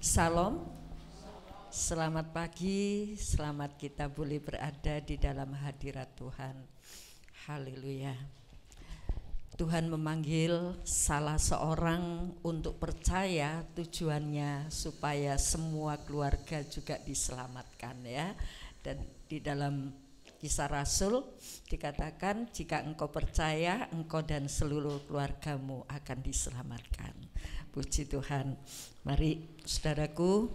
Salam, selamat pagi, selamat kita boleh berada di dalam hadirat Tuhan. Haleluya. Tuhan memanggil salah seorang untuk percaya, tujuannya supaya semua keluarga juga diselamatkan ya. Dan di dalam Kisah Rasul dikatakan, jika engkau percaya, engkau dan seluruh keluargamu akan diselamatkan. Puji Tuhan. Mari saudaraku,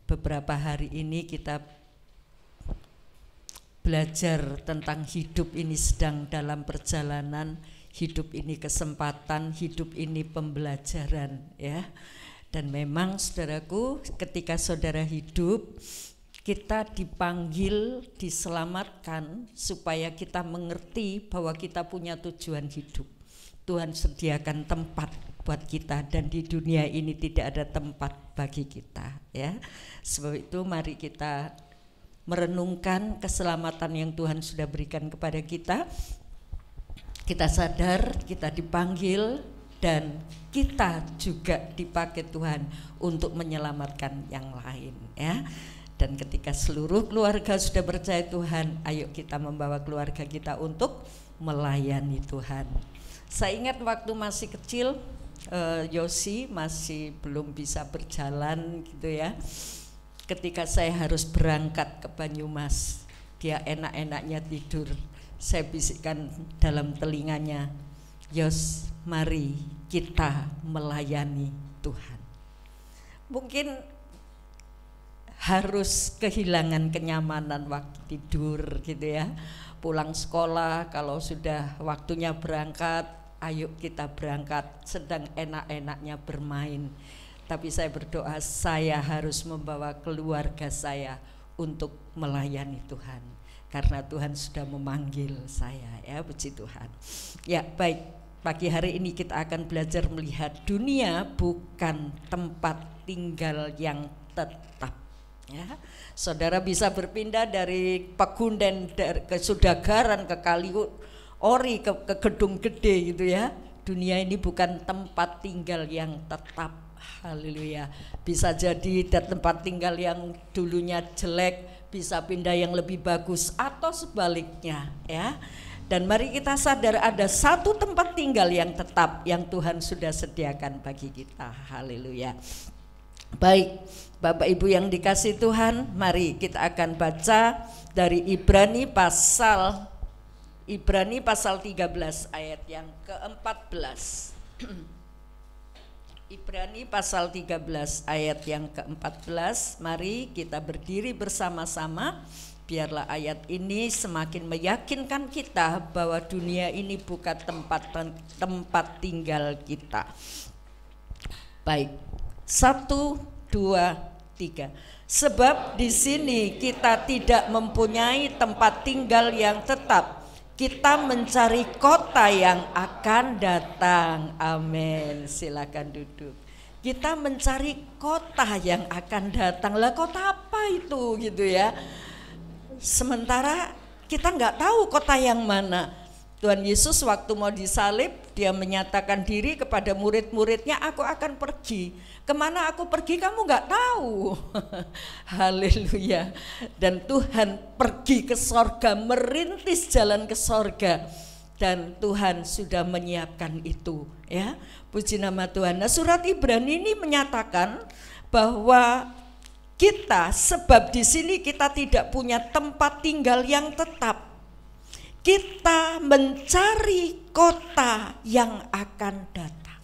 beberapa hari ini kita belajar tentang hidup ini sedang dalam perjalanan, hidup ini kesempatan, hidup ini pembelajaran ya. Dan memang saudaraku, ketika saudara hidup, kita dipanggil, diselamatkan supaya kita mengerti bahwa kita punya tujuan hidup. Tuhan sediakan tempat buat kita, dan di dunia ini tidak ada tempat bagi kita ya. Sebab itu mari kita merenungkan keselamatan yang Tuhan sudah berikan kepada kita. Kita sadar kita dipanggil dan kita juga dipakai Tuhan untuk menyelamatkan yang lain ya. Dan ketika seluruh keluarga sudah percaya Tuhan, ayo kita membawa keluarga kita untuk melayani Tuhan. Saya ingat waktu masih kecil, Yosi masih belum bisa berjalan gitu ya. Ketika saya harus berangkat ke Banyumas, dia enak-enaknya tidur. Saya bisikkan dalam telinganya, Yos, mari kita melayani Tuhan. Mungkin harus kehilangan kenyamanan waktu tidur gitu ya. Pulang sekolah kalau sudah waktunya berangkat, ayo kita berangkat, sedang enak-enaknya bermain. Tapi saya berdoa, saya harus membawa keluarga saya untuk melayani Tuhan, karena Tuhan sudah memanggil saya ya. Puji Tuhan. Ya baik, pagi hari ini kita akan belajar melihat dunia bukan tempat tinggal yang tetap ya. Saudara bisa berpindah dari Pakunden ke Sudagaran, ke Kaliori, ke gedung gede gitu ya. Dunia ini bukan tempat tinggal yang tetap. Haleluya. Bisa jadi tempat tinggal yang dulunya jelek bisa pindah yang lebih bagus, atau sebaliknya ya. Dan mari kita sadar ada satu tempat tinggal yang tetap yang Tuhan sudah sediakan bagi kita. Haleluya. Baik, Bapak Ibu yang dikasihi Tuhan, mari kita akan baca dari Ibrani pasal 13 ayat yang ke-14. Ibrani pasal 13 ayat yang ke-14. Mari kita berdiri bersama-sama. Biarlah ayat ini semakin meyakinkan kita bahwa dunia ini bukan tempat tinggal kita. Baik. 1, 2, 3. Sebab di sini kita tidak mempunyai tempat tinggal yang tetap. Kita mencari kota yang akan datang. Amin. Silakan duduk. Kita mencari kota yang akan datang. Lah kota apa itu gitu ya? Sementara kita nggak tahu kota yang mana. Tuhan Yesus waktu mau disalib, dia menyatakan diri kepada murid-muridnya, aku akan pergi. Kemana aku pergi kamu nggak tahu. Haleluya. Dan Tuhan pergi ke sorga, merintis jalan ke sorga. Dan Tuhan sudah menyiapkan itu ya. Puji nama Tuhan. Nah, surat Ibrani ini menyatakan bahwa kita, sebab di sini kita tidak punya tempat tinggal yang tetap, kita mencari kota yang akan datang.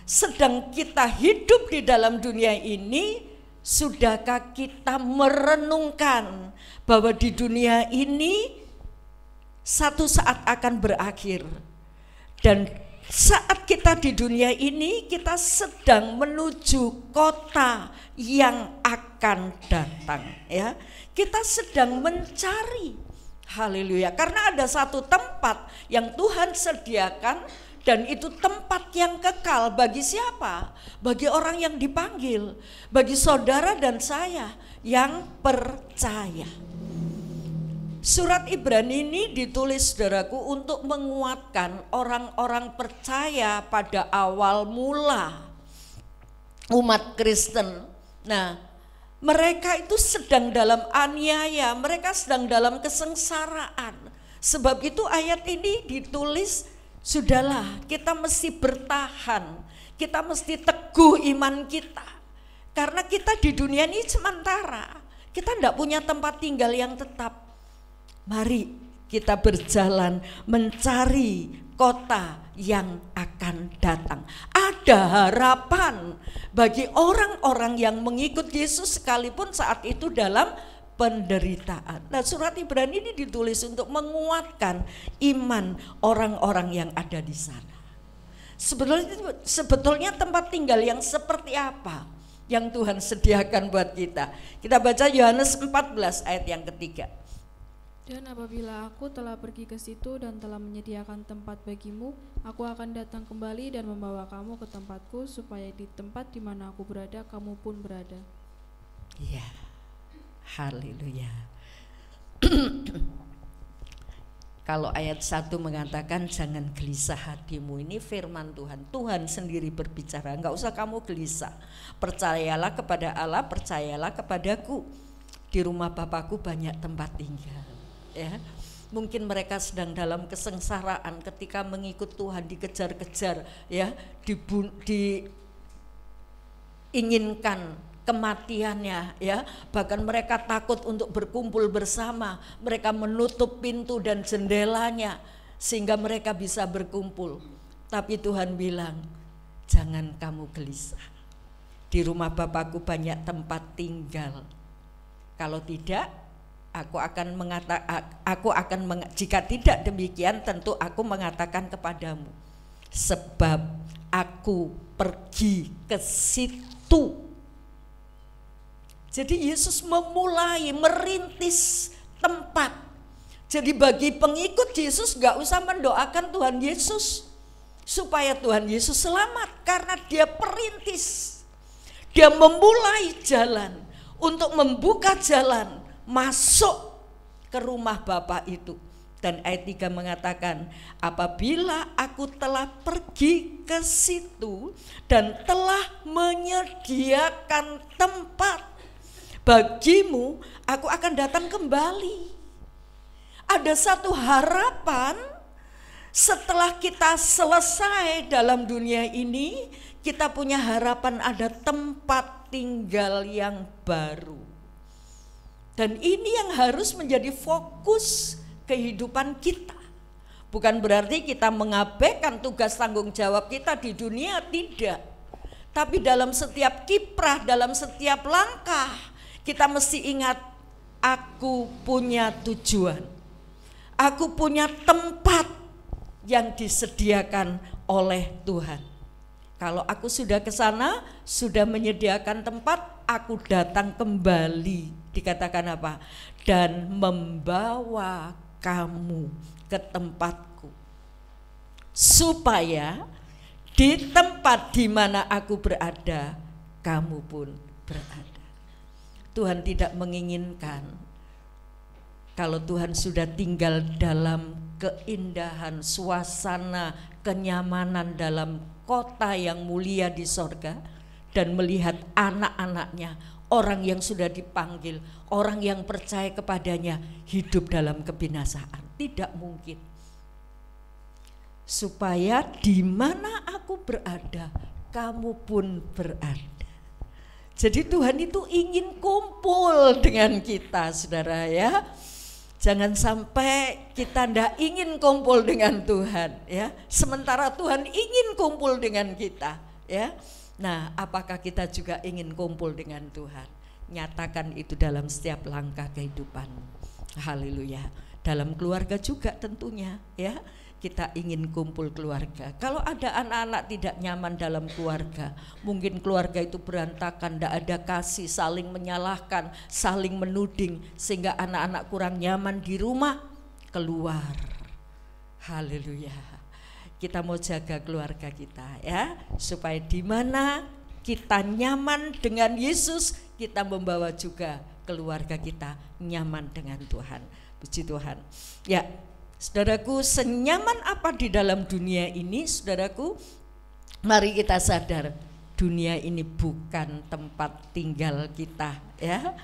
Sedang kita hidup di dalam dunia ini, sudahkah kita merenungkan bahwa di dunia ini satu saat akan berakhir? Dan saat kita di dunia ini, kita sedang menuju kota yang akan datang ya. Kita sedang mencari. Haleluya. Karena ada satu tempat yang Tuhan sediakan, dan itu tempat yang kekal bagi siapa? Bagi orang yang dipanggil, bagi saudara dan saya yang percaya. Surat Ibrani ini ditulis saudaraku untuk menguatkan orang-orang percaya pada awal mula. umat Kristen. Nah, mereka itu sedang dalam aniaya, mereka sedang dalam kesengsaraan. Sebab itu ayat ini ditulis, sudahlah kita mesti bertahan, kita mesti teguh iman kita. Karena kita di dunia ini sementara, kita tidak punya tempat tinggal yang tetap. Mari kita berjalan mencari kota yang akan datang. Ada harapan bagi orang-orang yang mengikut Yesus sekalipun saat itu dalam penderitaan. Nah, surat Ibrani ini ditulis untuk menguatkan iman orang-orang yang ada di sana. Sebetulnya tempat tinggal yang seperti apa yang Tuhan sediakan buat kita? Kita baca Yohanes 14 ayat yang ketiga. Dan apabila aku telah pergi ke situ dan telah menyediakan tempat bagimu, aku akan datang kembali dan membawa kamu ke tempatku, supaya di tempat di mana aku berada, kamu pun berada. Ya, haleluya. Kalau ayat 1 mengatakan jangan gelisah hatimu, ini firman Tuhan. Tuhan sendiri berbicara, enggak usah kamu gelisah. Percayalah kepada Allah, percayalah kepadaku. Di rumah Bapakku banyak tempat tinggal. Ya, mungkin mereka sedang dalam kesengsaraan ketika mengikut Tuhan, dikejar-kejar, ya, diinginkan kematiannya, ya, bahkan mereka takut untuk berkumpul bersama, mereka menutup pintu dan jendelanya sehingga mereka bisa berkumpul. Tapi Tuhan bilang, jangan kamu gelisah, di rumah Bapakku banyak tempat tinggal. Kalau tidak, jika tidak demikian tentu aku mengatakan kepadamu, sebab aku pergi ke situ. Jadi Yesus memulai merintis tempat. Jadi bagi pengikut Yesus gak usah mendoakan Tuhan Yesus supaya Tuhan Yesus selamat, karena dia perintis, dia memulai jalan untuk membuka jalan masuk ke rumah Bapa itu. Dan ayat 3 mengatakan, apabila aku telah pergi ke situ dan telah menyediakan tempat bagimu, aku akan datang kembali. Ada satu harapan setelah kita selesai dalam dunia ini, kita punya harapan ada tempat tinggal yang baru. Dan ini yang harus menjadi fokus kehidupan kita. Bukan berarti kita mengabaikan tugas tanggung jawab kita di dunia, tidak. Tapi dalam setiap kiprah, dalam setiap langkah, kita mesti ingat, aku punya tujuan. Aku punya tempat yang disediakan oleh Tuhan. Kalau aku sudah ke sana, sudah menyediakan tempat, aku datang kembali. Dikatakan apa? Dan membawa kamu ke tempatku, supaya di tempat di mana aku berada, kamu pun berada. Tuhan tidak menginginkan kalau Tuhan sudah tinggal dalam keindahan, suasana, kenyamanan dalam kota yang mulia di sorga, dan melihat anak-anaknya, orang yang sudah dipanggil, orang yang percaya kepadanya hidup dalam kebinasaan. Tidak mungkin. Supaya di mana aku berada, kamu pun berada. Jadi Tuhan itu ingin kumpul dengan kita, saudara, ya. Jangan sampai kita tidak ingin kumpul dengan Tuhan, ya. Sementara Tuhan ingin kumpul dengan kita, ya. Nah, apakah kita juga ingin kumpul dengan Tuhan? Nyatakan itu dalam setiap langkah kehidupan. Haleluya. Dalam keluarga juga tentunya, ya. Kita ingin kumpul keluarga. Kalau ada anak-anak tidak nyaman dalam keluarga, mungkin keluarga itu berantakan, tidak ada kasih, saling menyalahkan, saling menuding, sehingga anak-anak kurang nyaman di rumah, keluar. Haleluya. Kita mau jaga keluarga kita, ya, supaya di mana kita nyaman dengan Yesus, kita membawa juga keluarga kita nyaman dengan Tuhan. Puji Tuhan. Ya, saudaraku, senyaman apa di dalam dunia ini, saudaraku, mari kita sadar dunia ini bukan tempat tinggal kita, ya.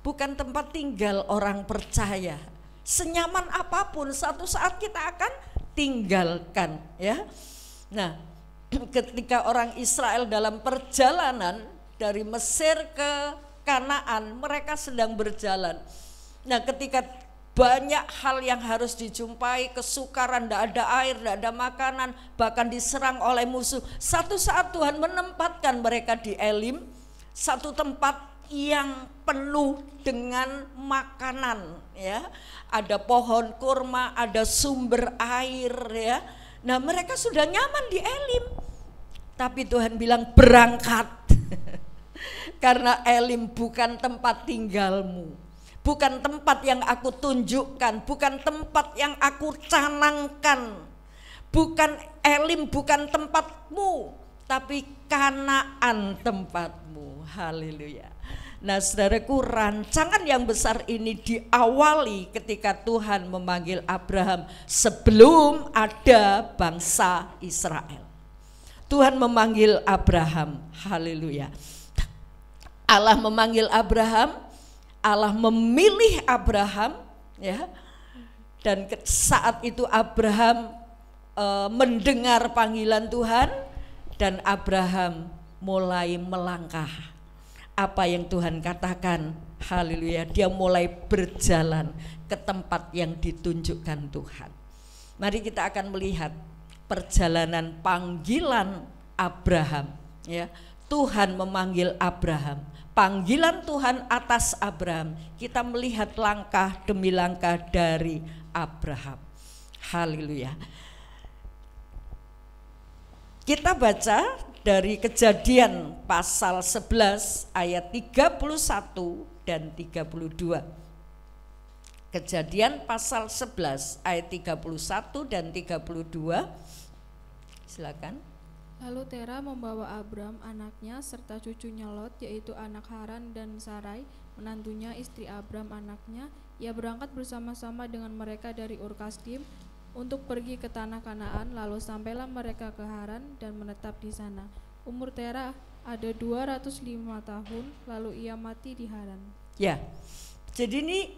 Bukan tempat tinggal orang percaya. Senyaman apapun satu saat kita akan tinggalkan, ya. Nah, ketika orang Israel dalam perjalanan dari Mesir ke Kanaan, mereka sedang berjalan. Nah, ketika banyak hal yang harus dijumpai, kesukaran, tidak ada air, tidak ada makanan, bahkan diserang oleh musuh. Satu saat Tuhan menempatkan mereka di Elim, satu tempat yang penuh dengan makanan, ya. Ada pohon kurma, ada sumber air, ya. Nah, mereka sudah nyaman di Elim. Tapi Tuhan bilang berangkat. Karena Elim bukan tempat tinggalmu. Bukan tempat yang aku tunjukkan, bukan tempat yang aku canangkan. Bukan Elim, bukan tempatmu, tapi Kanaan tempatmu. Haleluya. Nah, saudaraku, rancangan yang besar ini diawali ketika Tuhan memanggil Abraham sebelum ada bangsa Israel. Tuhan memanggil Abraham. Haleluya. Allah memanggil Abraham, Allah memilih Abraham, ya. Dan saat itu Abraham mendengar panggilan Tuhan, dan Abraham mulai melangkah. Apa yang Tuhan katakan, haleluya, dia mulai berjalan ke tempat yang ditunjukkan Tuhan. Mari kita akan melihat perjalanan panggilan Abraham, ya. Tuhan memanggil Abraham, panggilan Tuhan atas Abraham. Kita melihat langkah demi langkah dari Abraham. Haleluya. Kita baca dari Kejadian pasal 11 ayat 31 dan 32. Kejadian pasal 11 ayat 31 dan 32. Silakan. Lalu Tera membawa Abram anaknya serta cucunya Lot, yaitu anak Haran dan Sarai menantunya, istri Abram anaknya. Ia berangkat bersama-sama dengan mereka dari Ur Kasdim untuk pergi ke tanah Kanaan. Lalu sampailah mereka ke Haran dan menetap di sana. Umur Tera ada 205 tahun, lalu ia mati di Haran. Ya, jadi ini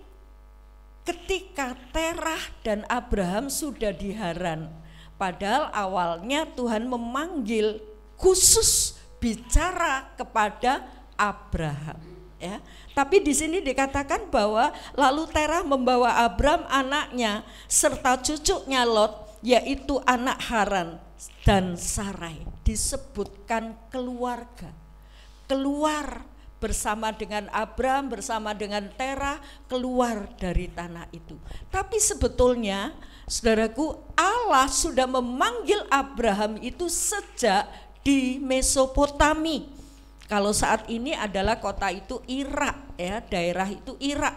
ketika Terah dan Abraham sudah di Haran, padahal awalnya Tuhan memanggil khusus bicara kepada Abraham, ya. Tapi di sini dikatakan bahwa lalu Terah membawa Abram anaknya serta cucunya Lot, yaitu anak Haran dan Sarai. Disebutkan keluarga, keluar bersama dengan Abram, bersama dengan Terah, keluar dari tanah itu. Tapi sebetulnya, saudaraku, Allah sudah memanggil Abraham itu sejak di Mesopotami. Kalau saat ini adalah kota itu Irak, ya, daerah itu Irak.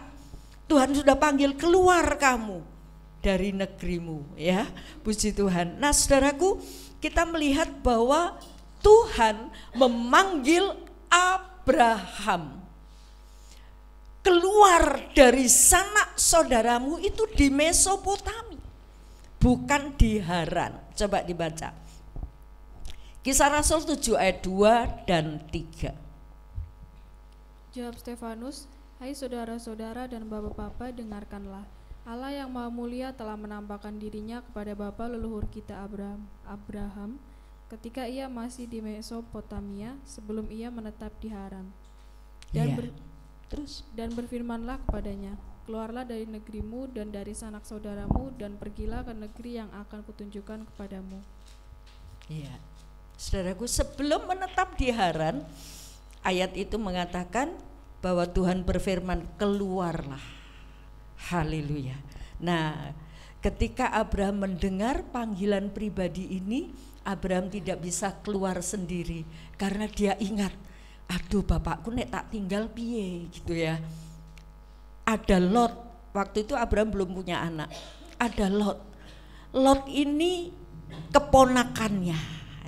Tuhan sudah panggil, keluar kamu dari negerimu, ya. Puji Tuhan. Nah, saudaraku, kita melihat bahwa Tuhan memanggil Abraham. Keluar dari sanak saudaramu itu di Mesopotami, bukan di Haran. Coba dibaca. Kisah Rasul 7 ayat 2 dan 3. Jawab Stefanus, hai saudara-saudara dan bapak-bapak, dengarkanlah. Allah yang Maha Mulia telah menampakkan dirinya kepada bapa leluhur kita Abraham ketika ia masih di Mesopotamia sebelum ia menetap di Haran. Dan berfirmanlah kepadanya, keluarlah dari negerimu dan dari sanak saudaramu dan pergilah ke negeri yang akan kutunjukkan kepadamu. Iya, saudaraku, sebelum menetap di Haran, ayat itu mengatakan bahwa Tuhan berfirman, keluarlah. Haleluya. Nah, ketika Abraham mendengar panggilan pribadi ini, Abraham tidak bisa keluar sendiri karena dia ingat, aduh bapakku nek tak tinggal piye gitu, ya. Ada Lot, waktu itu Abraham belum punya anak. Ada Lot. Lot ini keponakannya,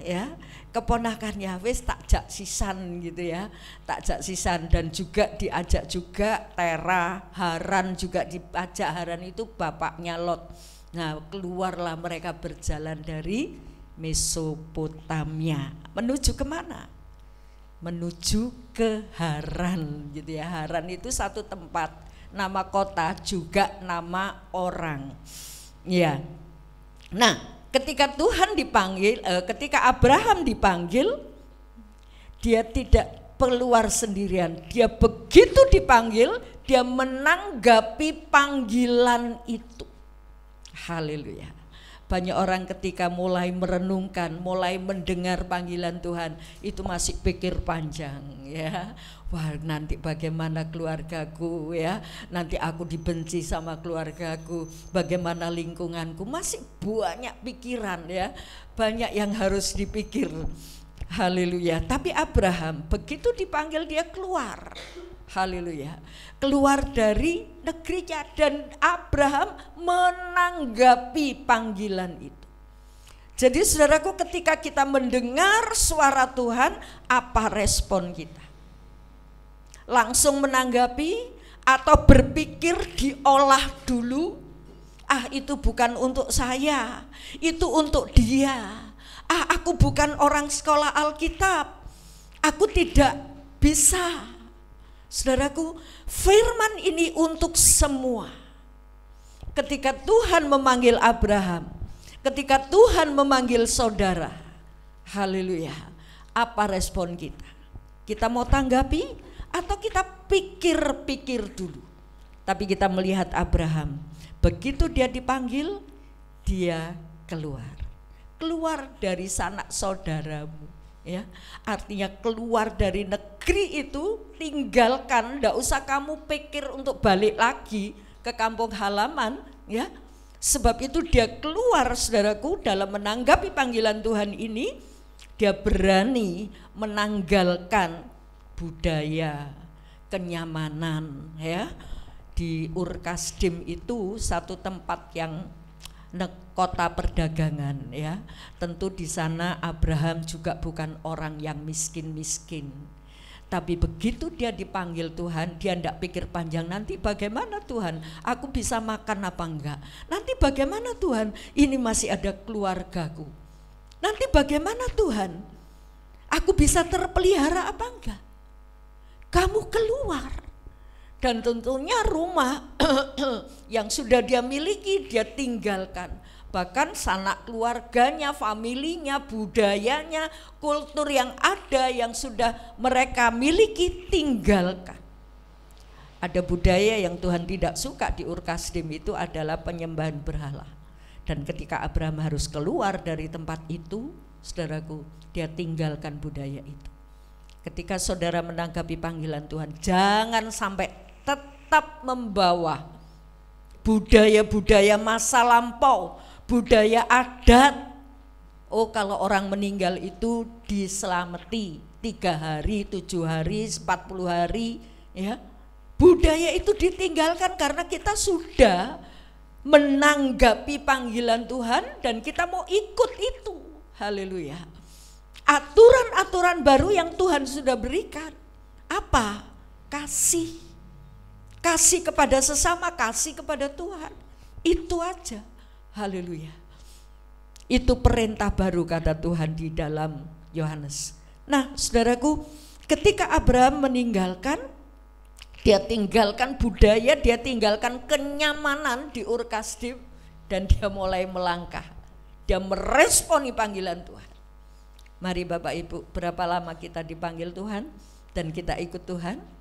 ya. Keponakannya wis tak jak sisan gitu, ya, tak jak sisan. Dan juga diajak juga Terah, Haran juga diajak. Haran itu bapaknya Lot. Nah, keluarlah mereka berjalan dari Mesopotamia menuju kemana? menuju ke Haran gitu ya. Haran itu satu tempat, nama kota juga nama orang. Ya. Nah, ketika Tuhan dipanggil, ketika Abraham dipanggil, dia tidak keluar sendirian. Dia begitu dipanggil, dia menanggapi panggilan itu. Haleluya. Banyak orang ketika mulai merenungkan, mulai mendengar panggilan Tuhan, itu masih pikir panjang ya. Wah, nanti bagaimana keluargaku ya, nanti aku dibenci sama keluargaku, bagaimana lingkunganku, masih banyak pikiran ya, banyak yang harus dipikir. Haleluya. Tapi Abraham begitu dipanggil dia keluar. Haleluya. Keluar dari negerinya dan Abraham menanggapi panggilan itu. Jadi saudaraku, ketika kita mendengar suara Tuhan, apa respon kita? Langsung menanggapi atau berpikir diolah dulu? Ah, itu bukan untuk saya, itu untuk dia. Ah, aku bukan orang sekolah Alkitab, aku tidak bisa. Saudaraku, firman ini untuk semua. Ketika Tuhan memanggil Abraham, ketika Tuhan memanggil saudara, haleluya, apa respon kita? Kita mau tanggapi atau kita pikir-pikir dulu? Tapi kita melihat Abraham, begitu dia dipanggil, dia keluar dari sanak saudaramu. Ya, artinya keluar dari negeri itu, tinggalkan, ndak usah kamu pikir untuk balik lagi ke kampung halaman ya. Sebab itu dia keluar, saudaraku, dalam menanggapi panggilan Tuhan ini, dia berani menanggalkan budaya, kenyamanan ya. Di Ur Kasdim itu satu tempat yang kota perdagangan ya. Tentu di sana Abraham juga bukan orang yang miskin-miskin. Tapi begitu dia dipanggil Tuhan, dia tidak pikir panjang, nanti bagaimana Tuhan, aku bisa makan apa enggak, nanti bagaimana Tuhan, ini masih ada keluargaku, nanti bagaimana Tuhan, aku bisa terpelihara apa enggak. Kamu keluar, dan tentunya rumah yang sudah dia miliki dia tinggalkan, bahkan sanak keluarganya, familinya, budayanya, kultur yang ada yang sudah mereka miliki tinggalkan. Ada budaya yang Tuhan tidak suka di Ur Kasdim itu adalah penyembahan berhala. Dan ketika Abraham harus keluar dari tempat itu, saudaraku, dia tinggalkan budaya itu. Ketika saudara menanggapi panggilan Tuhan, jangan sampai tetap membawa budaya-budaya masa lampau, budaya adat. Oh, kalau orang meninggal itu diselamati 3 hari, 7 hari, 40 hari ya. Budaya itu ditinggalkan karena kita sudah menanggapi panggilan Tuhan dan kita mau ikut itu. Haleluya. Aturan-aturan baru yang Tuhan sudah berikan. Apa? Kasih. Kasih kepada sesama, kasih kepada Tuhan. Itu aja. Haleluya. Itu perintah baru kata Tuhan di dalam Yohanes. Nah, saudaraku, ketika Abraham meninggalkan, dia tinggalkan budaya, dia tinggalkan kenyamanan di Ur Kasdim, dan dia mulai melangkah. Dia meresponi panggilan Tuhan. Mari Bapak Ibu, berapa lama kita dipanggil Tuhan dan kita ikut Tuhan?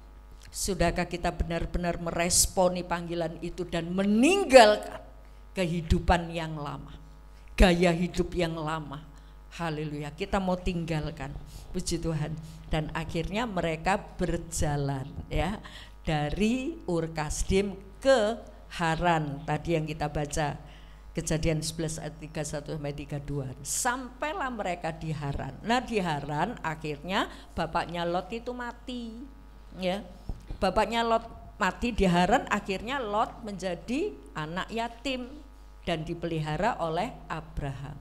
Sudahkah kita benar-benar meresponi panggilan itu dan meninggalkan kehidupan yang lama, gaya hidup yang lama? Haleluya, kita mau tinggalkan, puji Tuhan. Dan akhirnya mereka berjalan ya, dari Ur Kasdim ke Haran, tadi yang kita baca Kejadian 11 ayat 31 sampai 32. Sampailah mereka di Haran. Nah, di Haran akhirnya bapaknya Lot itu mati ya. Bapaknya Lot mati di Haran, akhirnya Lot menjadi anak yatim dan dipelihara oleh Abraham.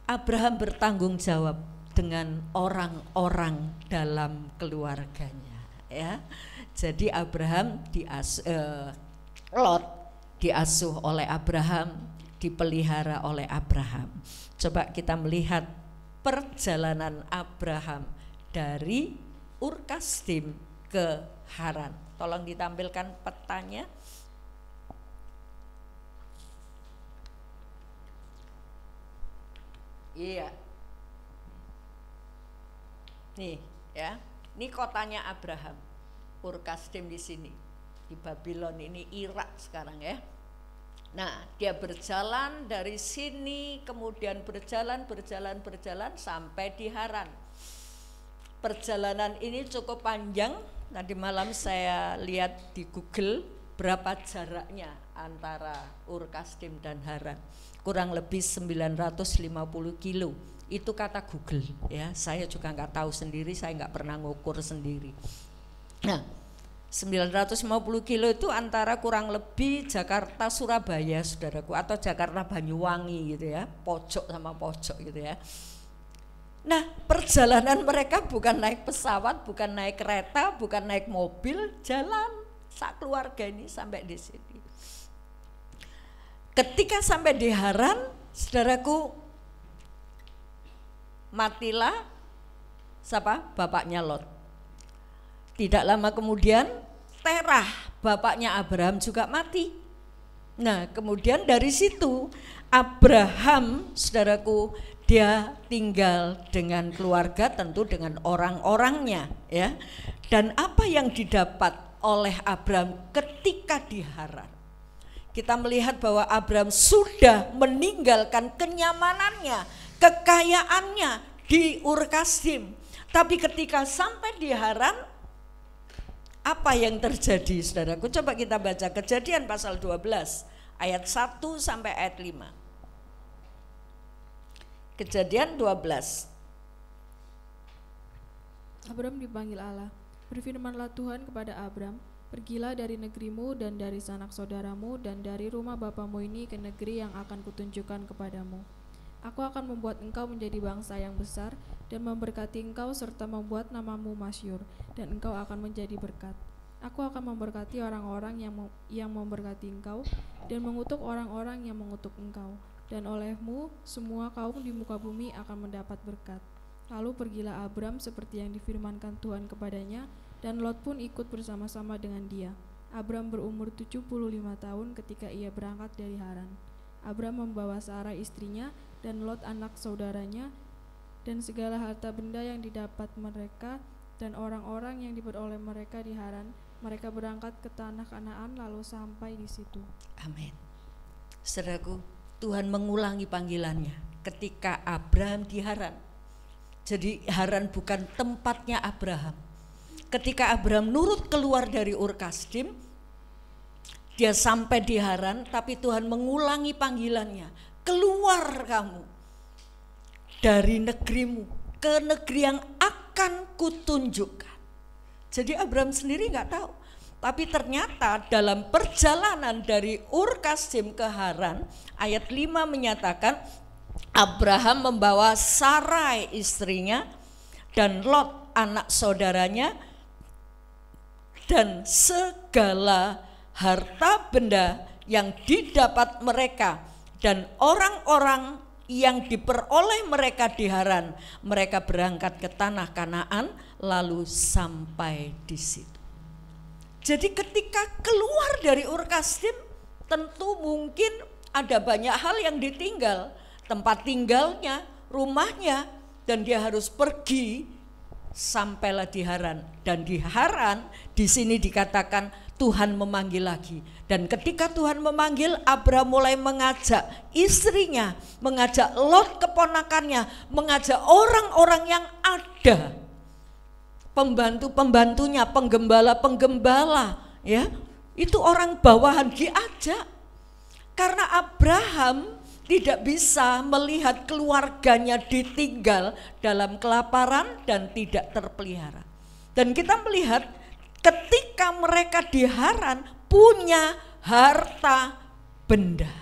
Abraham bertanggung jawab dengan orang-orang dalam keluarganya ya. Jadi Abraham Lot diasuh oleh Abraham, dipelihara oleh Abraham. Coba kita melihat perjalanan Abraham dari Ur Kasdim ke Haran. Tolong ditampilkan petanya. Iya. Nih ya, ini kotanya Abraham. Ur Kasdim di sini. Di Babylon, ini Irak sekarang ya. Nah, dia berjalan dari sini, kemudian berjalan sampai di Haran. Perjalanan ini cukup panjang. Tadi malam saya lihat di Google berapa jaraknya antara Ur Kasdim dan Haran. Kurang lebih 950 kilo. Itu kata Google ya. Saya juga nggak tahu sendiri, saya nggak pernah ngukur sendiri. Nah, 950 kilo itu antara kurang lebih Jakarta Surabaya, saudaraku, atau Jakarta Banyuwangi gitu ya, pojok sama pojok gitu ya. Nah, perjalanan mereka bukan naik pesawat, bukan naik kereta, bukan naik mobil, jalan sak keluarga ini sampai di sini. Ketika sampai di Haran, saudaraku, matilah siapa? Bapaknya Lot. Tidak lama kemudian Terah, bapaknya Abraham, juga mati. Nah, kemudian dari situ Abraham, saudaraku, dia tinggal dengan keluarga, tentu dengan orang-orangnya ya. Dan apa yang didapat oleh Abraham ketika di Haran? Kita melihat bahwa Abraham sudah meninggalkan kenyamanannya, kekayaannya di Ur Kasdim. Tapi ketika sampai di Haran, apa yang terjadi, saudaraku? Coba kita baca Kejadian pasal 12 ayat 1 sampai ayat 5. Kejadian 12. Abraham dipanggil Allah. Berfirmanlah Tuhan kepada Abraham, pergilah dari negerimu dan dari sanak saudaramu dan dari rumah bapamu ini ke negeri yang akan kutunjukkan kepadamu. Aku akan membuat engkau menjadi bangsa yang besar dan memberkati engkau serta membuat namamu masyhur, dan engkau akan menjadi berkat. Aku akan memberkati orang-orang yang memberkati engkau dan mengutuk orang-orang yang mengutuk engkau, dan olehmu semua kaum di muka bumi akan mendapat berkat. Lalu pergilah Abram seperti yang difirmankan Tuhan kepadanya, dan Lot pun ikut bersama-sama dengan dia. Abram berumur 75 tahun ketika ia berangkat dari Haran. Abram membawa Sarai istrinya dan Lot anak saudaranya dan segala harta benda yang didapat mereka dan orang-orang yang diperoleh mereka di Haran. Mereka berangkat ke tanah Kanaan lalu sampai di situ. Amin. Saudaraku, Tuhan mengulangi panggilannya ketika Abraham di Haran. Jadi Haran bukan tempatnya Abraham. Ketika Abraham nurut keluar dari Ur Kasdim, dia sampai di Haran, tapi Tuhan mengulangi panggilannya. Keluar kamu dari negerimu ke negeri yang akan kutunjukkan. Jadi Abraham sendiri nggak tahu, tapi ternyata dalam perjalanan dari Ur Kasdim ke Haran, ayat 5 menyatakan Abraham membawa Sarai istrinya dan Lot anak saudaranya dan segala harta benda yang didapat mereka dan orang-orang yang diperoleh mereka di Haran. Mereka berangkat ke tanah Kanaan lalu sampai di situ. Jadi ketika keluar dari Ur Kasdim, tentu mungkin ada banyak hal yang ditinggal, tempat tinggalnya, rumahnya, dan dia harus pergi sampailah di Haran. Dan di Haran di sini dikatakan Tuhan memanggil lagi. Dan ketika Tuhan memanggil, Abraham mulai mengajak istrinya, mengajak Lot keponakannya, mengajak orang-orang yang ada, pembantu-pembantunya, penggembala-penggembala, ya, itu orang bawahan diajak. Karena Abraham tidak bisa melihat keluarganya ditinggal dalam kelaparan dan tidak terpelihara. Dan kita melihat ketika mereka di Haran punya harta benda.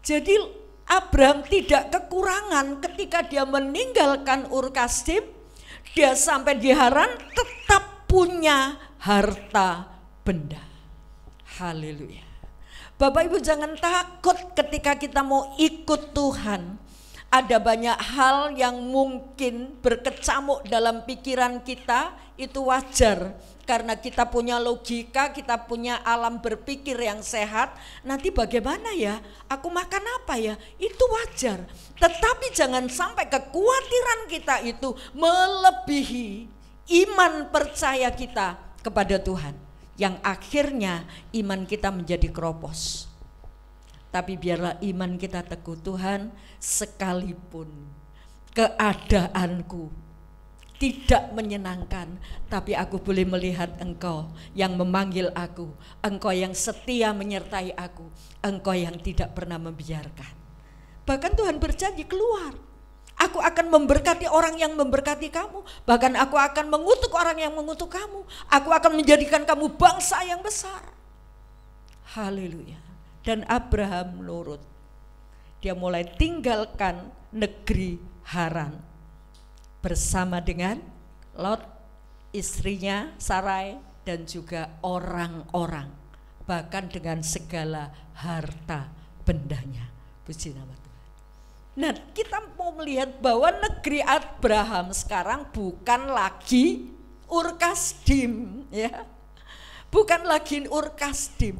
Jadi Abraham tidak kekurangan ketika dia meninggalkan Ur Kasdim, dia sampai di Haran tetap punya harta benda. Haleluya. Bapak Ibu jangan takut ketika kita mau ikut Tuhan. Ada banyak hal yang mungkin berkecamuk dalam pikiran kita, itu wajar. Karena kita punya logika, kita punya alam berpikir yang sehat. Nanti bagaimana ya? Aku makan apa ya? Itu wajar. Tetapi jangan sampai kekhawatiran kita itu melebihi iman percaya kita kepada Tuhan. Yang akhirnya iman kita menjadi keropos. Tapi biarlah iman kita teguh, Tuhan, sekalipun keadaanku tidak menyenangkan, tapi aku boleh melihat Engkau yang memanggil aku, Engkau yang setia menyertai aku, Engkau yang tidak pernah membiarkan. Bahkan Tuhan berjanji, keluar, aku akan memberkati orang yang memberkati kamu, bahkan aku akan mengutuk orang yang mengutuk kamu, aku akan menjadikan kamu bangsa yang besar. Haleluya. Dan Abraham nurut. Dia mulai tinggalkan negeri Haran bersama dengan Lot, istrinya Sarai, dan juga orang-orang, bahkan dengan segala harta bendanya. Puji nama Tuhan. Nah, kita mau melihat bahwa negeri Abraham sekarang bukan lagi Ur Kasdim, ya. Bukan lagi Ur Kasdim.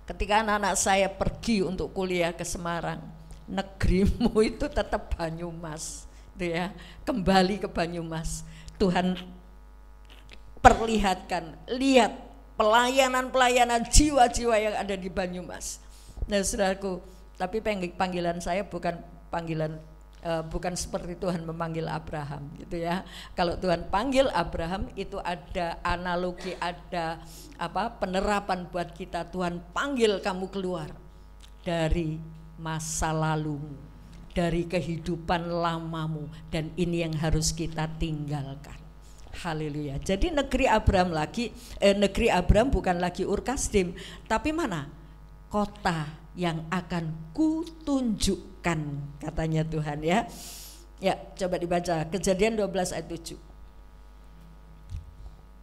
Ketika anak-anak saya pergi untuk kuliah ke Semarang, negerimu itu tetap Banyumas, gitu ya. Kembali ke Banyumas. Tuhan perlihatkan, lihat pelayanan-pelayanan jiwa-jiwa yang ada di Banyumas. Nah, saudaraku, tapi panggilan saya bukan panggilan bukan seperti Tuhan memanggil Abraham, gitu ya. Kalau Tuhan panggil Abraham itu ada analogi, ada penerapan buat kita. Tuhan panggil kamu keluar dari masa lalumu, dari kehidupan lamamu, dan ini yang harus kita tinggalkan. Haleluya. Jadi negeri Abraham bukan lagi Ur Kasdim, tapi mana? Kota yang akan kutunjukkan, katanya Tuhan, ya. Ya, coba dibaca Kejadian 12 ayat 7.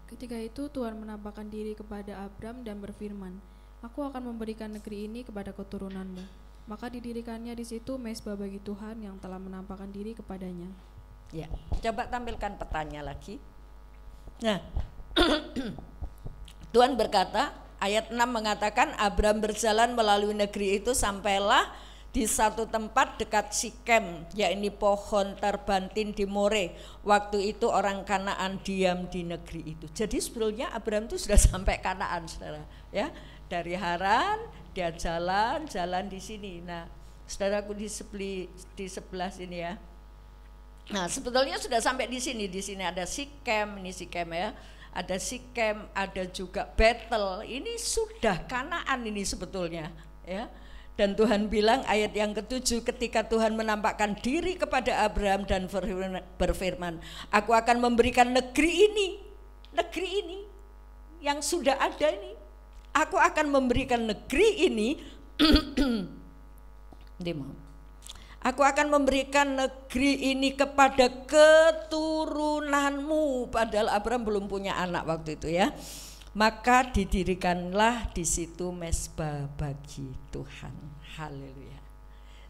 Ketika itu Tuhan menampakkan diri kepada Abram dan berfirman, "Aku akan memberikan negeri ini kepada keturunanmu." Maka didirikannya di situ mezbah bagi Tuhan yang telah menampakkan diri kepadanya. Ya, coba tampilkan petanya lagi. Nah, Tuhan berkata, ayat 6 mengatakan Abram berjalan melalui negeri itu sampailah di satu tempat dekat Sikem, yakni pohon terbantin di More. Waktu itu orang Kanaan diam di negeri itu. Jadi sebelumnya Abram itu sudah sampai Kanaan, saudara. Ya, dari Haran dia jalan di sini. Nah, saudaraku di sebelah sini ya. Nah, sebetulnya sudah sampai di sini. Di sini ada Sikem, ini Sikem ya. Ada Sikem, ada juga Betel. Ini sudah Kanaan ini sebetulnya, ya. Dan Tuhan bilang ayat yang ke-7, ketika Tuhan menampakkan diri kepada Abraham dan berfirman, "Aku akan memberikan negeri ini yang sudah ada ini. Aku akan memberikan negeri ini Aku akan memberikan negeri ini kepada keturunanmu." Padahal Abraham belum punya anak waktu itu, ya. Maka didirikanlah di situ mezbah bagi Tuhan. Haleluya.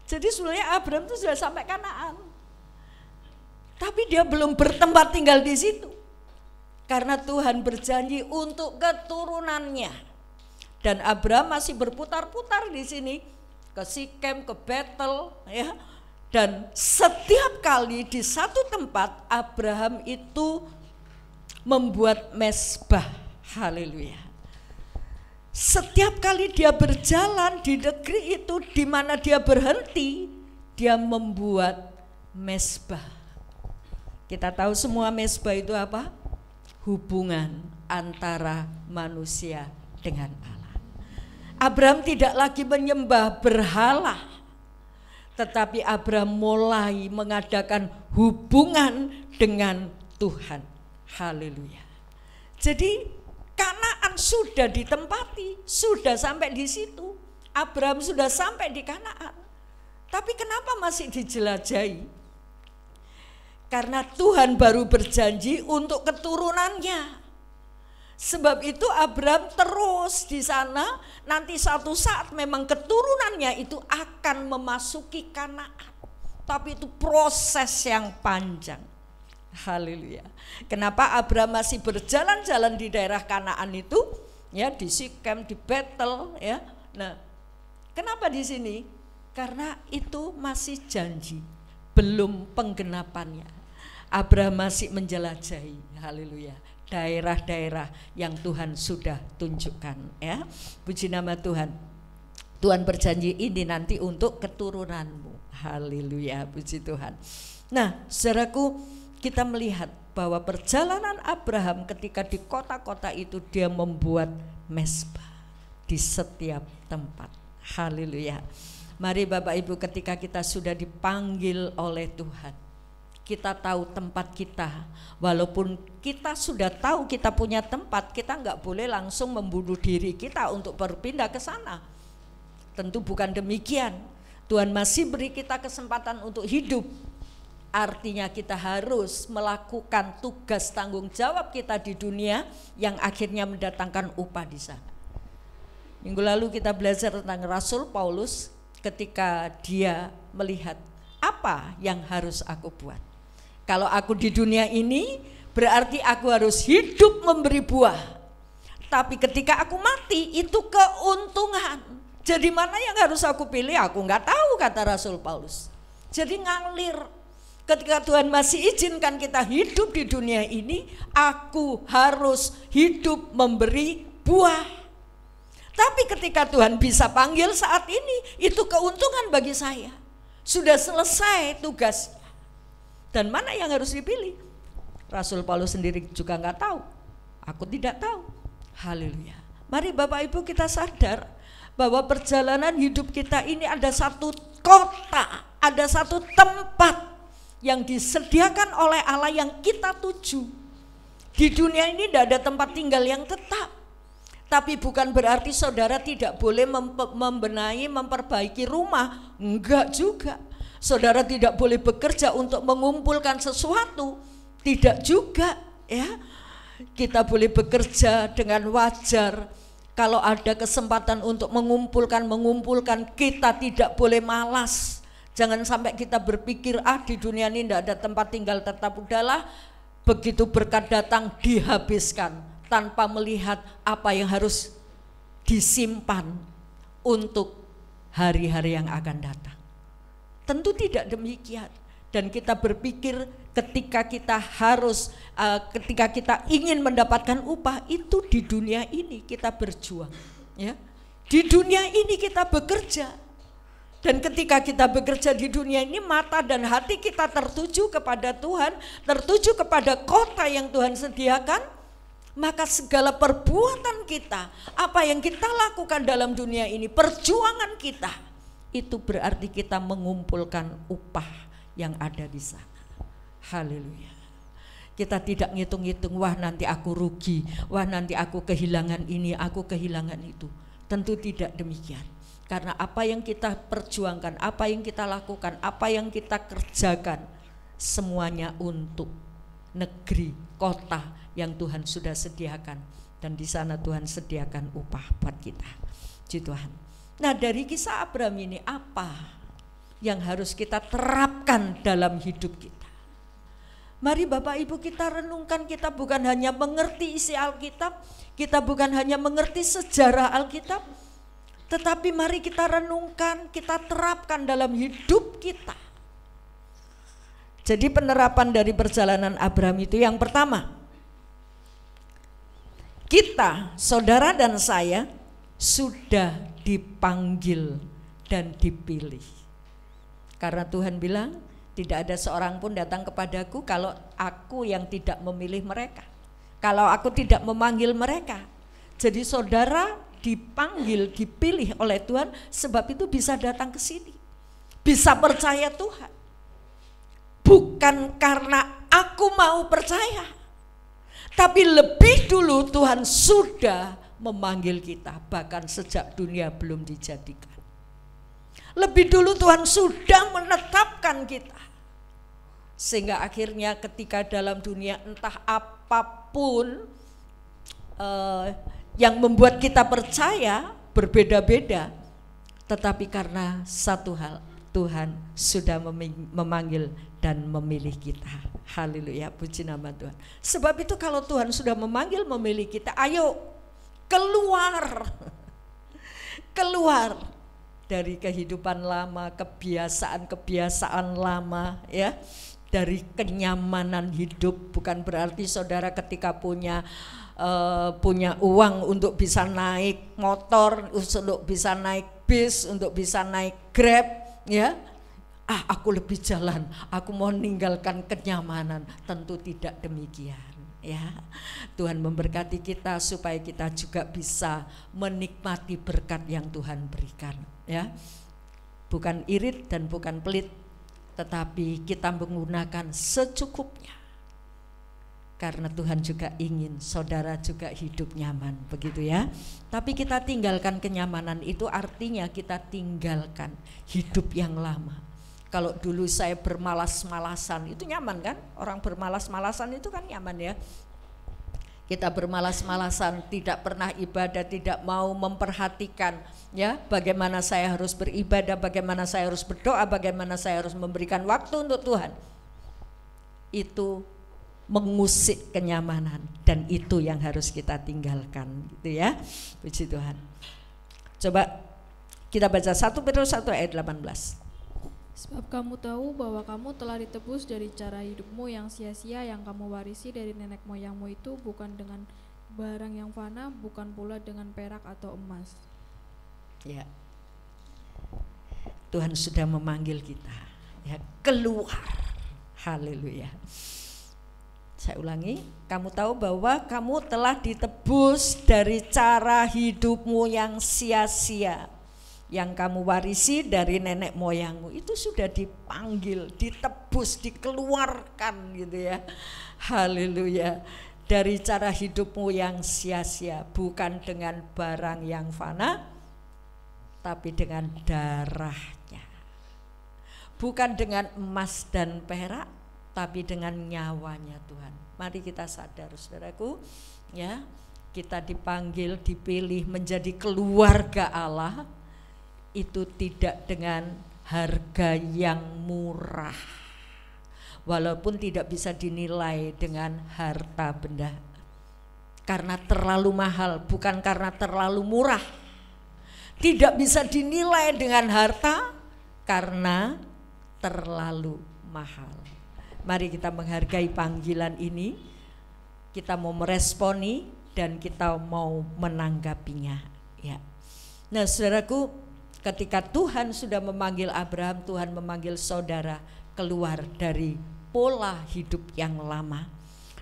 Jadi sebenarnya Abraham itu sudah sampai Kanaan, tapi dia belum bertempat tinggal di situ, karena Tuhan berjanji untuk keturunannya. Dan Abraham masih berputar-putar di sini, ke Sikem, ke Betel, ya. Dan setiap kali di satu tempat Abraham itu membuat mezbah. Haleluya. Setiap kali dia berjalan di negeri itu, di mana dia berhenti, dia membuat mezbah. Kita tahu semua mezbah itu apa? Hubungan antara manusia dengan Allah. Abraham tidak lagi menyembah berhala, tetapi Abraham mulai mengadakan hubungan dengan Tuhan. Haleluya. Jadi Kanaan sudah ditempati, sudah sampai di situ. Abraham sudah sampai di Kanaan. Tapi kenapa masih dijelajahi? Karena Tuhan baru berjanji untuk keturunannya. Sebab itu Abraham terus di sana, nanti satu saat memang keturunannya itu akan memasuki Kanaan. tapi itu proses yang panjang. Haleluya. Kenapa Abraham masih berjalan-jalan di daerah Kanaan itu, ya, di Sikem, di Betel, ya. Nah, kenapa di sini? Karena itu masih janji, belum penggenapannya. Abraham masih menjelajahi, haleluya, daerah-daerah yang Tuhan sudah tunjukkan, ya. Puji nama Tuhan. Tuhan berjanji ini nanti untuk keturunanmu. Haleluya, puji Tuhan. Nah, saudaraku, kita melihat bahwa perjalanan Abraham ketika di kota-kota itu dia membuat mezbah di setiap tempat. Haleluya. Mari Bapak Ibu, ketika kita sudah dipanggil oleh Tuhan, kita tahu tempat kita. Walaupun kita sudah tahu kita punya tempat, kita enggak boleh langsung membunuh diri kita untuk berpindah ke sana. Tentu bukan demikian. Tuhan masih beri kita kesempatan untuk hidup. Artinya kita harus melakukan tugas tanggung jawab kita di dunia yang akhirnya mendatangkan upah di sana. Minggu lalu kita belajar tentang Rasul Paulus ketika dia melihat apa yang harus aku buat. Kalau aku di dunia ini berarti aku harus hidup memberi buah. Tapi ketika aku mati itu keuntungan. Jadi mana yang harus aku pilih? Aku nggak tahu, kata Rasul Paulus. Jadi ngalir. Ketika Tuhan masih izinkan kita hidup di dunia ini, aku harus hidup memberi buah. Tapi ketika Tuhan bisa panggil saat ini, itu keuntungan bagi saya. Sudah selesai tugas. Dan mana yang harus dipilih? Rasul Paulus sendiri juga nggak tahu. Aku tidak tahu. Haleluya. Mari Bapak Ibu kita sadar bahwa perjalanan hidup kita ini ada satu kota, ada satu tempat yang disediakan oleh Allah yang kita tuju. Di dunia ini tidak ada tempat tinggal yang tetap. Tapi bukan berarti saudara tidak boleh membenahi, memperbaiki rumah. Enggak juga. Saudara tidak boleh bekerja untuk mengumpulkan sesuatu. Tidak juga, ya. Kita boleh bekerja dengan wajar. Kalau ada kesempatan untuk mengumpulkan, kita tidak boleh malas. Jangan sampai kita berpikir di dunia ini tidak ada tempat tinggal tetap. Udahlah, begitu berkat datang dihabiskan tanpa melihat apa yang harus disimpan untuk hari-hari yang akan datang. Tentu tidak demikian. Dan kita berpikir ketika kita ketika kita ingin mendapatkan upah itu di dunia ini kita berjuang, ya. Di dunia ini kita bekerja. Dan ketika kita bekerja di dunia ini, mata dan hati kita tertuju kepada Tuhan, tertuju kepada kota yang Tuhan sediakan, maka segala perbuatan kita, apa yang kita lakukan dalam dunia ini, perjuangan kita, itu berarti kita mengumpulkan upah yang ada di sana. Haleluya. Kita tidak ngitung-ngitung, wah nanti aku rugi, wah nanti aku kehilangan ini, aku kehilangan itu. Tentu tidak demikian. Karena apa yang kita perjuangkan, apa yang kita lakukan, apa yang kita kerjakan, semuanya untuk negeri, kota yang Tuhan sudah sediakan. Dan di sana Tuhan sediakan upah buat kita. Puji Tuhan. Nah, dari kisah Abraham ini apa yang harus kita terapkan dalam hidup kita? Mari Bapak Ibu kita renungkan, kita bukan hanya mengerti isi Alkitab, kita bukan hanya mengerti sejarah Alkitab, tetapi mari kita renungkan, kita terapkan dalam hidup kita. Jadi penerapan dari perjalanan Abraham itu yang pertama, kita, saudara dan saya sudah dipanggil dan dipilih. Karena Tuhan bilang, tidak ada seorang pun datang kepadaku kalau aku yang tidak memilih mereka, kalau aku tidak memanggil mereka. Jadi saudara dipanggil, dipilih oleh Tuhan, sebab itu bisa datang ke sini, bisa percaya Tuhan. Bukan karena aku mau percaya, tapi lebih dulu Tuhan sudah memanggil kita, bahkan sejak dunia belum dijadikan. Lebih dulu Tuhan sudah menetapkan kita, sehingga akhirnya ketika dalam dunia entah apapun yang membuat kita percaya berbeda-beda, tetapi karena satu hal, Tuhan sudah memanggil dan memilih kita. Haleluya, puji nama Tuhan. Sebab itu kalau Tuhan sudah memanggil, memilih kita, ayo keluar. Keluar dari kehidupan lama, kebiasaan-kebiasaan lama, ya, dari kenyamanan hidup. Bukan berarti saudara ketika punya uang untuk bisa naik motor, untuk bisa naik bis, untuk bisa naik Grab, ya, aku lebih jalan, aku mau meninggalkan kenyamanan. Tentu tidak demikian, ya. Tuhan memberkati kita supaya kita juga bisa menikmati berkat yang Tuhan berikan, ya. Bukan irit dan bukan pelit, tetapi kita menggunakan secukupnya. Karena Tuhan juga ingin saudara juga hidup nyaman, begitu ya. Tapi kita tinggalkan kenyamanan itu artinya kita tinggalkan hidup yang lama. Kalau dulu saya bermalas-malasan, itu nyaman kan? Orang bermalas-malasan itu kan nyaman ya. Kita bermalas-malasan, tidak pernah ibadah, tidak mau memperhatikan, ya, bagaimana saya harus beribadah, bagaimana saya harus berdoa, bagaimana saya harus memberikan waktu untuk Tuhan. Itu mengusik kenyamanan, dan itu yang harus kita tinggalkan, gitu ya. Puji Tuhan. Coba kita baca 1 Petrus 1 ayat 18. Sebab kamu tahu bahwa kamu telah ditebus dari cara hidupmu yang sia-sia yang kamu warisi dari nenek moyangmu itu, bukan dengan barang yang fana, bukan pula dengan perak atau emas. Ya, Tuhan sudah memanggil kita, ya, keluar. Haleluya. Saya ulangi, kamu tahu bahwa kamu telah ditebus dari cara hidupmu yang sia-sia, yang kamu warisi dari nenek moyangmu. Itu sudah dipanggil, ditebus, dikeluarkan, gitu ya. Haleluya. Dari cara hidupmu yang sia-sia, bukan dengan barang yang fana, tapi dengan darahnya. Bukan dengan emas dan perak, tapi dengan nyawanya Tuhan. Mari kita sadar, saudaraku, ya, kita dipanggil, dipilih menjadi keluarga Allah, itu tidak dengan harga yang murah, walaupun tidak bisa dinilai dengan harta benda, karena terlalu mahal, bukan karena terlalu murah. Tidak bisa dinilai dengan harta karena terlalu mahal. Mari kita menghargai panggilan ini, kita mau meresponi dan kita mau menanggapinya, ya. Nah, saudaraku, ketika Tuhan sudah memanggil Abraham, Tuhan memanggil saudara keluar dari pola hidup yang lama,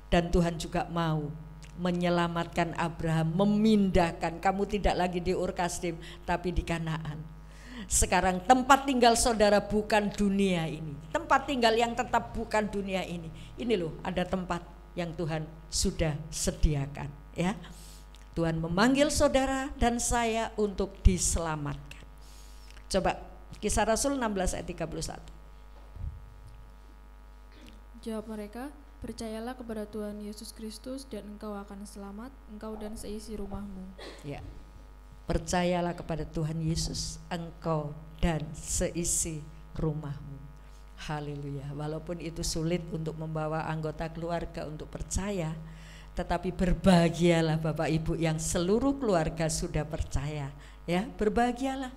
dan Tuhan juga mau menyelamatkan Abraham, memindahkan, kamu tidak lagi di Ur Kasdim tapi di Kanaan. Sekarang tempat tinggal saudara bukan dunia ini, tempat tinggal yang tetap bukan dunia ini. Ini loh, ada tempat yang Tuhan sudah sediakan, ya. Tuhan memanggil saudara dan saya untuk diselamatkan. Coba Kisah Rasul 16 ayat 31. Jawab mereka, percayalah kepada Tuhan Yesus Kristus dan engkau akan selamat, engkau dan seisi rumahmu. Ya. Percayalah kepada Tuhan Yesus, engkau dan seisi rumahmu. Haleluya. Walaupun itu sulit untuk membawa anggota keluarga untuk percaya, tetapi berbahagialah Bapak Ibu yang seluruh keluarga sudah percaya, ya, berbahagialah.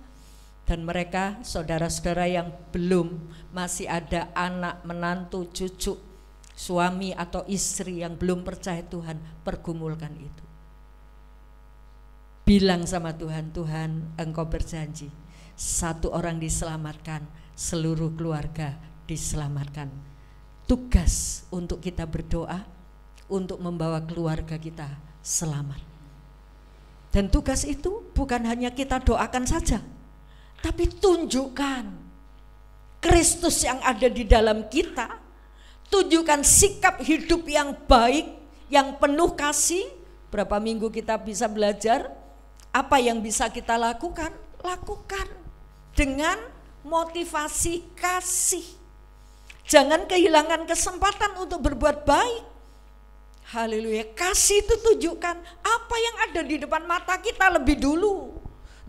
Dan mereka, saudara-saudara yang belum, masih ada anak, menantu, cucu, suami atau istri yang belum percaya Tuhan, pergumulkan itu. Bilang sama Tuhan, Tuhan, engkau berjanji satu orang diselamatkan, seluruh keluarga diselamatkan. Tugas untuk kita berdoa untuk membawa keluarga kita selamat. Dan tugas itu bukan hanya kita doakan saja, tapi tunjukkan Kristus yang ada di dalam kita. Tunjukkan sikap hidup yang baik, yang penuh kasih. Berapa minggu kita bisa belajar apa yang bisa kita lakukan? Lakukan dengan motivasi kasih. Jangan kehilangan kesempatan untuk berbuat baik. Haleluya. Kasih itu tunjukkan apa yang ada di depan mata kita lebih dulu.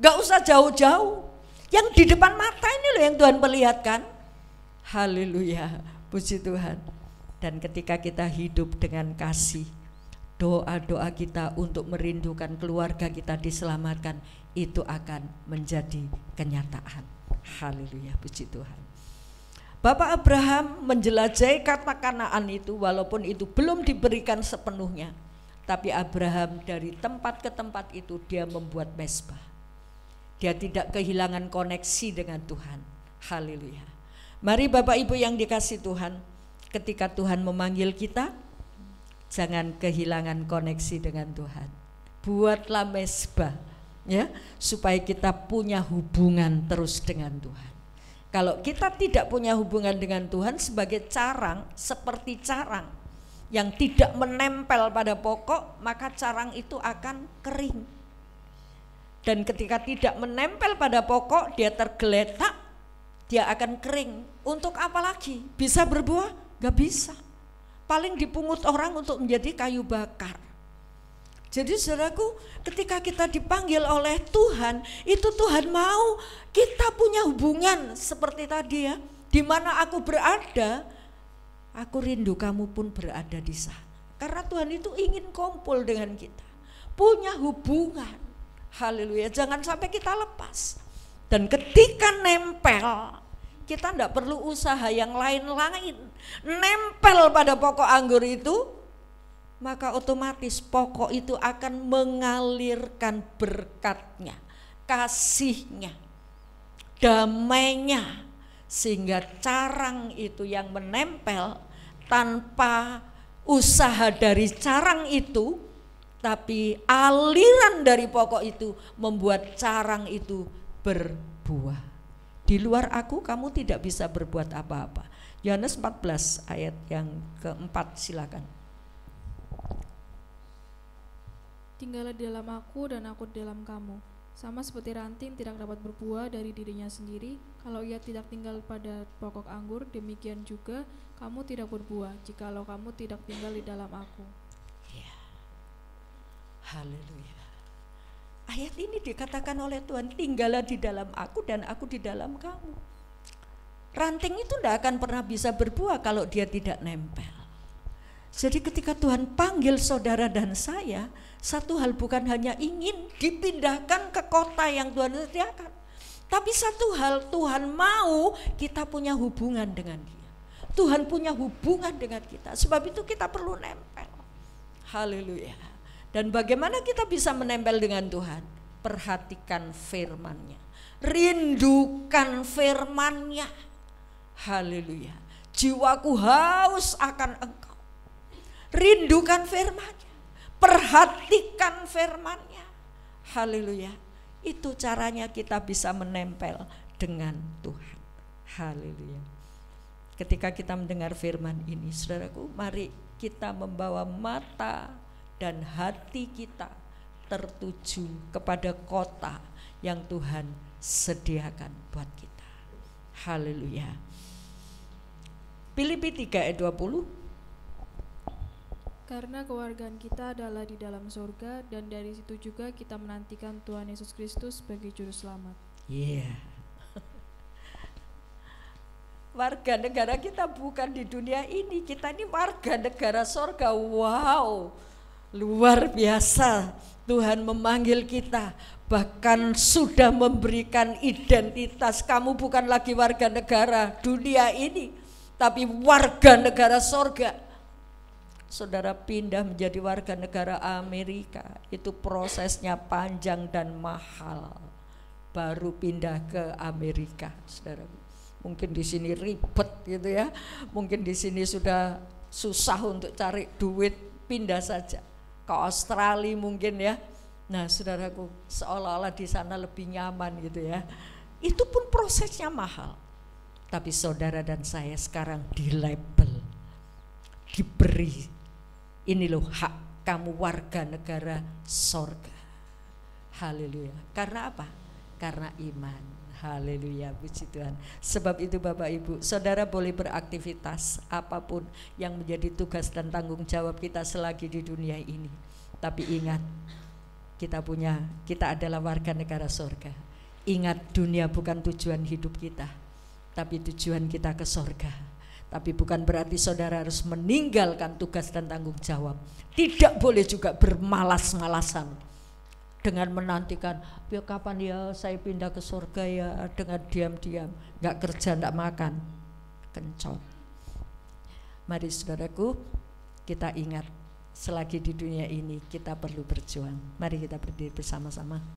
Gak usah jauh-jauh. Yang di depan mata ini loh yang Tuhan perlihatkan. Haleluya, puji Tuhan. Dan ketika kita hidup dengan kasih, doa-doa kita untuk merindukan keluarga kita diselamatkan, itu akan menjadi kenyataan. Haleluya, puji Tuhan. Bapak Abraham menjelajahi kata Kanaan itu, walaupun itu belum diberikan sepenuhnya, tapi Abraham dari tempat ke tempat itu dia membuat mezbah. Dia tidak kehilangan koneksi dengan Tuhan. Haleluya. Mari Bapak Ibu yang dikasihi Tuhan, ketika Tuhan memanggil kita, jangan kehilangan koneksi dengan Tuhan. Buatlah mezbah, ya, supaya kita punya hubungan terus dengan Tuhan. Kalau kita tidak punya hubungan dengan Tuhan, sebagai carang, seperti carang yang tidak menempel pada pokok, maka carang itu akan kering. Dan ketika tidak menempel pada pokok, dia tergeletak, dia akan kering. Untuk apa lagi? Bisa berbuah? Gak bisa. Paling dipungut orang untuk menjadi kayu bakar. Jadi saudaraku, ketika kita dipanggil oleh Tuhan, itu Tuhan mau kita punya hubungan seperti tadi, ya. Di mana aku berada, aku rindu kamu pun berada di sana. Karena Tuhan itu ingin kumpul dengan kita, punya hubungan. Haleluya, jangan sampai kita lepas. Dan ketika nempel, kita tidak perlu usaha yang lain-lain. Nempel pada pokok anggur itu, maka otomatis pokok itu akan mengalirkan berkatnya, kasihnya, damainya, sehingga carang itu yang menempel tanpa usaha dari carang itu, tapi aliran dari pokok itu membuat carang itu berbuah. Di luar aku kamu tidak bisa berbuat apa-apa. Yohanes 14 ayat yang keempat, silakan. Tinggallah di dalam aku dan aku di dalam kamu. Sama seperti ranting tidak dapat berbuah dari dirinya sendiri, kalau ia tidak tinggal pada pokok anggur, demikian juga kamu tidak berbuah jikalau kamu tidak tinggal di dalam aku. Ya. Haleluya. Ayat ini dikatakan oleh Tuhan, tinggallah di dalam aku dan aku di dalam kamu. Ranting itu tidak akan pernah bisa berbuah kalau dia tidak nempel. Jadi ketika Tuhan panggil saudara dan saya, satu hal bukan hanya ingin dipindahkan ke kota yang Tuhan sediakan, tapi satu hal Tuhan mau kita punya hubungan dengan Dia. Tuhan punya hubungan dengan kita, sebab itu kita perlu nempel. Haleluya. Dan bagaimana kita bisa menempel dengan Tuhan? Perhatikan firman-Nya, rindukan firman-Nya. Haleluya. Jiwaku haus akan Engkau. Rindukan firman-Nya, perhatikan firman-Nya. Haleluya. Itu caranya kita bisa menempel dengan Tuhan. Haleluya. Ketika kita mendengar firman ini, saudaraku, mari kita membawa mata dan hati kita tertuju kepada kota yang Tuhan sediakan buat kita. Haleluya. Filipi 3 ayat 20. Karena kewargaan kita adalah di dalam surga, dan dari situ juga kita menantikan Tuhan Yesus Kristus sebagai juru selamat. Iya. Warga negara kita bukan di dunia ini, kita ini warga negara surga. Wow, luar biasa. Tuhan memanggil kita, bahkan sudah memberikan identitas. Kamu bukan lagi warga negara dunia ini, tapi warga negara surga. Saudara pindah menjadi warga negara Amerika, itu prosesnya panjang dan mahal. Baru pindah ke Amerika, saudara. Mungkin di sini ribet gitu ya, mungkin di sini sudah susah untuk cari duit, pindah saja ke Australia mungkin ya. Nah, saudaraku, seolah-olah di sana lebih nyaman gitu ya. Itu pun prosesnya mahal. Tapi saudara dan saya sekarang dilabel, diberi, ini loh hak kamu warga negara sorga. Haleluya. Karena apa? Karena iman. Haleluya, puji Tuhan. Sebab itu Bapak Ibu, saudara boleh beraktivitas apapun yang menjadi tugas dan tanggung jawab kita selagi di dunia ini. Tapi ingat, kita adalah warga negara surga. Ingat, dunia bukan tujuan hidup kita, tapi tujuan kita ke sorga. Tapi bukan berarti saudara harus meninggalkan tugas dan tanggung jawab. Tidak boleh juga bermalas-malasan dengan menantikan, ya kapan ya saya pindah ke surga ya, dengan diam-diam, gak kerja, gak makan, kencot. Mari saudaraku, kita ingat, selagi di dunia ini kita perlu berjuang. Mari kita berdiri bersama-sama.